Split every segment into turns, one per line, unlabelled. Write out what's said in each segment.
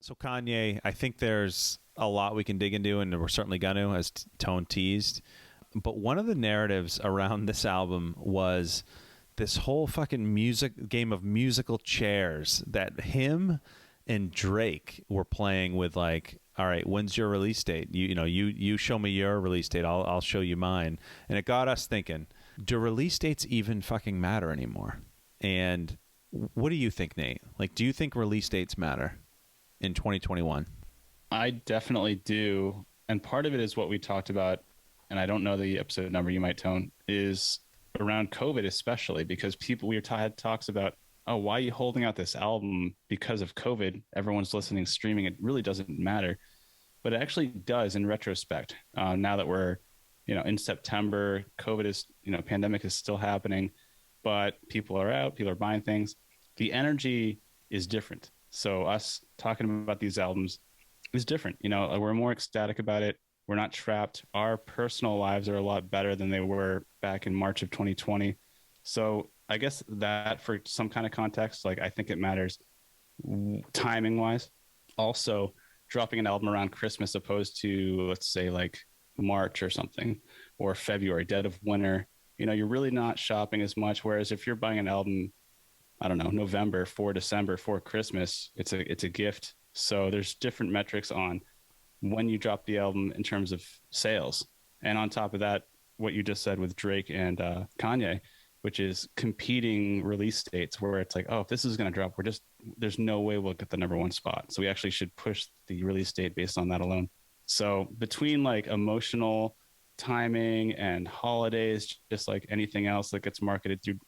So Kanye, I think there's a lot we can dig into, and we're certainly going to, as Tone teased. But one of the narratives around this album was this whole fucking game of musical chairs that him and Drake were playing with, like, all right, when's your release date? You show me your release date, I'll show you mine. And it got us thinking, do release dates even fucking matter anymore? And what do you think, Nate? Like, do you think release dates matter in 2021?
I definitely do. And part of it is what we talked about, and I don't know the episode number, you might, Tone, is around COVID, especially because we had talks about, oh, why are you holding out this album because of COVID? Everyone's listening, streaming. It really doesn't matter. But it actually does in retrospect. Now that we're, in September, COVID is, pandemic is still happening, but people are out, people are buying things. The energy is different. So us talking about these albums is different. We're more ecstatic about it. We're not trapped. Our personal lives are a lot better than they were back in March of 2020. So I guess that, for some kind of context, like, I think it matters timing wise. Also, dropping an album around Christmas opposed to, let's say, like March or something, or February, dead of winter, you're really not shopping as much. Whereas if you're buying an album, I don't know, November for December for Christmas, it's a gift. So there's different metrics on when you drop the album in terms of sales. And on top of that, what you just said with Drake and Kanye, which is competing release dates, where it's like, oh, if this is going to drop, there's no way we'll get the number one spot. So we actually should push the release date based on that alone. So between like emotional timing and holidays, just like anything else that gets marketed through,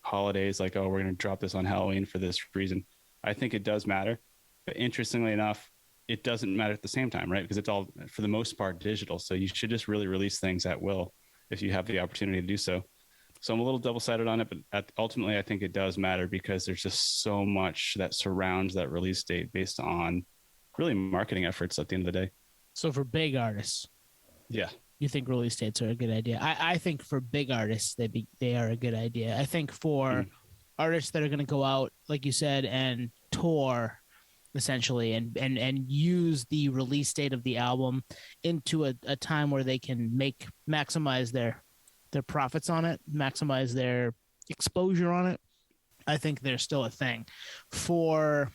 holidays, like, oh, we're going to drop this on Halloween for this reason, I think it does matter. But interestingly enough, it doesn't matter at the same time, right? Because it's all, for the most part, digital. So you should just really release things at will if you have the opportunity to do so. So I'm a little double-sided on it, but ultimately I think it does matter because there's just so much that surrounds that release date based on really marketing efforts at the end of the day.
So for big artists,
yeah,
you think release dates are a good idea? I think for big artists, they are a good idea. I think for artists that are going to go out, like you said, and tour essentially and use the release date of the album into a time where they can maximize their profits on it, maximize their exposure on it, I think there's still a thing. For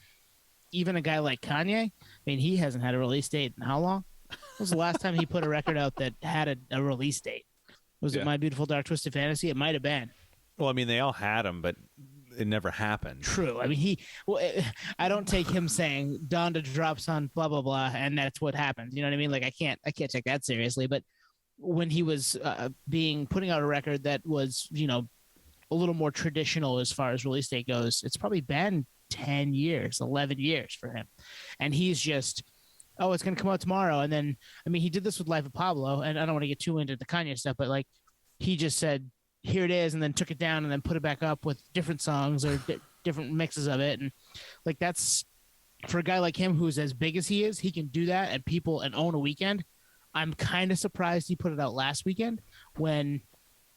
even a guy like Kanye, I mean, he hasn't had a release date in how long? When was the last time he put a record out that had a release date? Was it My Beautiful Dark Twisted Fantasy? It might have been.
Well, I mean, they all had them, but it never happened.
True. I mean, I don't take him saying Donda drops on blah, blah, blah, and that's what happens. You know what I mean? Like, I can't take that seriously. But when he was putting out a record that was, a little more traditional as far as release date goes, it's probably been 10 years, 11 years for him. And he's just, oh, it's going to come out tomorrow. And then, I mean, he did this with Life of Pablo, and I don't want to get too into the Kanye stuff, but like, he just said, here it is, and then took it down and then put it back up with different songs or different mixes of it. And like, that's, for a guy like him who's as big as he is, he can do that and own a weekend. I'm kind of surprised he put it out last weekend when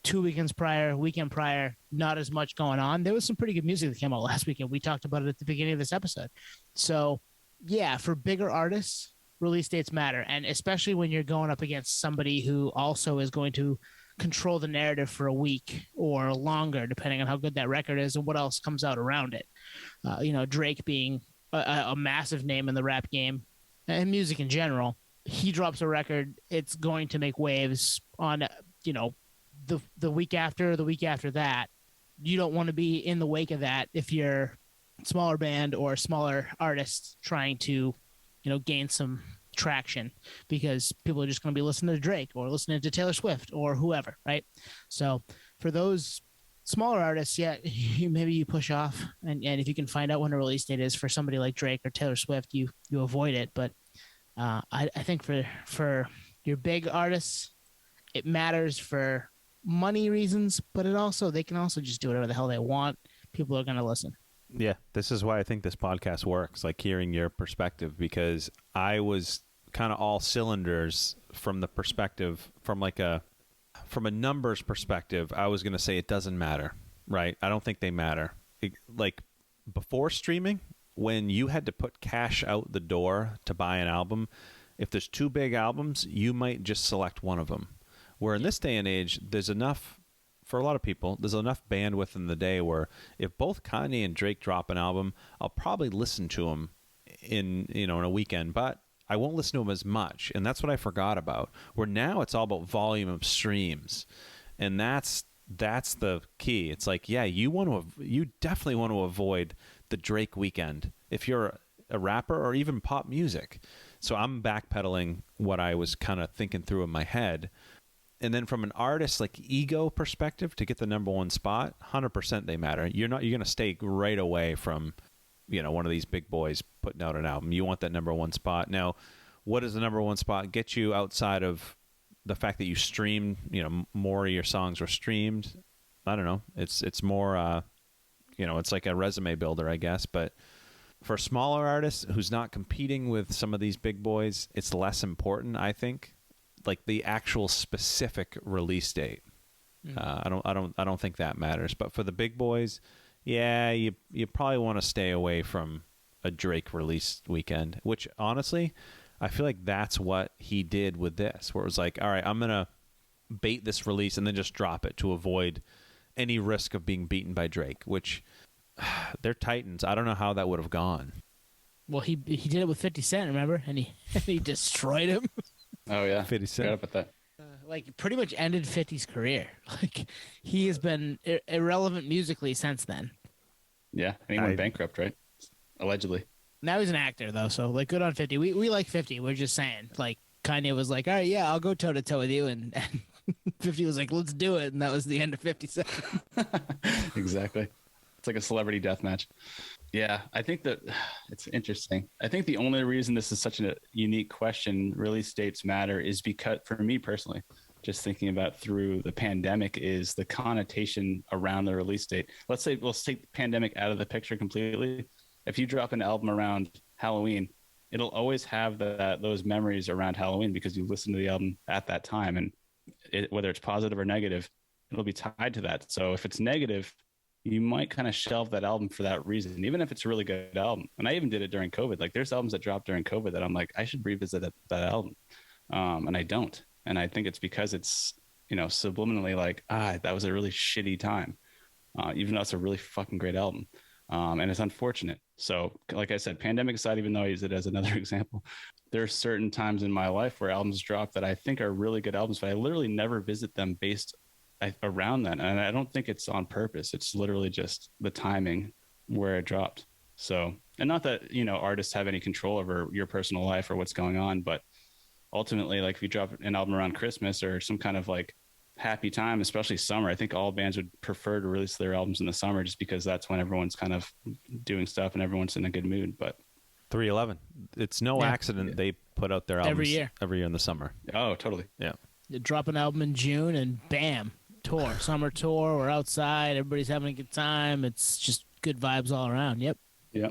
2 weekend prior, not as much going on. There was some pretty good music that came out last weekend. We talked about it at the beginning of this episode. So yeah, for bigger artists, release dates matter. And especially when you're going up against somebody who also is going to control the narrative for a week or longer, depending on how good that record is and what else comes out around it. Drake being a massive name in the rap game and music in general, he drops a record, it's going to make waves on, the week after, the week after that. You don't want to be in the wake of that if you're a smaller band or smaller artists trying to, gain some traction, because people are just going to be listening to Drake or listening to Taylor Swift or whoever, right? So for those smaller artists, yeah, maybe you push off, and if you can find out when a release date is for somebody like Drake or Taylor Swift, you avoid it. But I think for your big artists, it matters for money reasons, but they can also just do whatever the hell they want. People are going to listen.
Yeah, this is why I think this podcast works, like hearing your perspective, because I was kind of all cylinders from the perspective, from a numbers perspective. I was going to say it doesn't matter, right? I don't think they matter. Like before streaming, when you had to put cash out the door to buy an album, if there's two big albums, you might just select one of them. Where in this day and age, there's enough, for a lot of people, there's enough bandwidth in the day where if both Kanye and Drake drop an album, I'll probably listen to them in a weekend, but I won't listen to them as much. And that's what I forgot about. Where now it's all about volume of streams. And that's the key. It's like, yeah, you definitely want to avoid the Drake weekend if you're a rapper or even pop music. So I'm backpedaling what I was kind of thinking through in my head. And then from an artist like ego perspective, to get the number one spot, 100% they matter. You're going to stay right away from, one of these big boys putting out an album. You want that number one spot. Now, what does the number one spot get you outside of the fact that you streamed, more of your songs were streamed? I don't know. It's more, it's like a resume builder, I guess. But for smaller artists who's not competing with some of these big boys, it's less important, I think. Like the actual specific release date. I don't think that matters. But for the big boys, yeah, you probably want to stay away from a Drake release weekend, which honestly, I feel like that's what he did with this, where it was like, all right, I'm going to bait this release and then just drop it to avoid any risk of being beaten by Drake, which they're titans. I don't know how that would have gone.
Well, he did it with 50 Cent, remember? And he destroyed him.
Oh, yeah.
50 Cent.
Forgot about that.
Pretty much ended 50's career. Like, he has been irrelevant musically since then.
Yeah, and he went bankrupt, right? Allegedly.
Now he's an actor, though, so, good on 50. We like 50. We're just saying. Kanye was like, all right, yeah, I'll go toe-to-toe with you, and 50 was like, let's do it, and that was the end of 50 Cent.
Exactly. It's like a celebrity death match. Yeah, I think that it's interesting. I think the only reason this is such a unique question, release dates matter, is because, for me personally, just thinking about through the pandemic, is the connotation around the release date. Let's take the pandemic out of the picture completely. If you drop an album around Halloween, it'll always have those memories around Halloween because you listened to the album at that time. And whether it's positive or negative, it'll be tied to that. So if it's negative, you might kind of shelve that album for that reason, even if it's a really good album. And I even did it during COVID. Like, there's albums that dropped during COVID that I'm like, I should revisit that album. And I don't. And I think it's because it's, subliminally like, that was a really shitty time. Even though it's a really fucking great album. And it's unfortunate. So like I said, pandemic aside, even though I use it as another example, there are certain times in my life where albums drop that I think are really good albums, but I literally never visit them based around that. And I don't think it's on purpose. It's literally just the timing where it dropped. So, and not that, artists have any control over your personal life or what's going on, but ultimately, like, if you drop an album around Christmas or some kind of like happy time, especially summer, I think all bands would prefer to release their albums in the summer just because that's when everyone's kind of doing stuff and everyone's in a good mood. But
311, it's no accident they put out their albums every year in the summer.
Oh, totally.
Yeah.
You drop an album in June and bam, tour, summer tour. We're outside. Everybody's having a good time. It's just good vibes all around. Yep.
Yeah.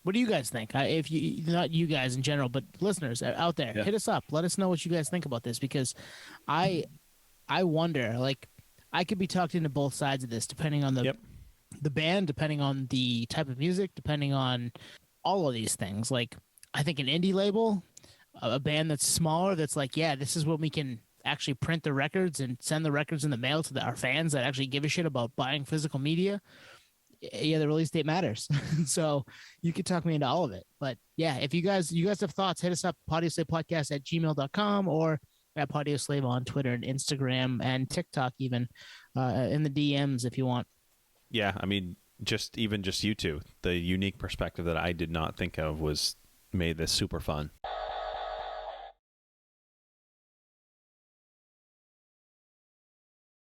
What do you guys think? If you, not you guys in general, but listeners out there, hit us up. Let us know what you guys think about this, because I wonder, I could be talked into both sides of this, depending on the band, depending on the type of music, depending on all of these things. Like, I think an indie label, a band that's smaller, that's like, yeah, this is when we can actually print the records and send the records in the mail to our fans that actually give a shit about buying physical media. Yeah, the release date matters. So you could talk me into all of it. But yeah, if you guys have thoughts, hit us up, Podioslavepodcast@gmail.com or at Podioslave on Twitter and Instagram and TikTok, even in the DMs if you want.
Yeah, I mean, just you two, the unique perspective that I did not think of made this super fun.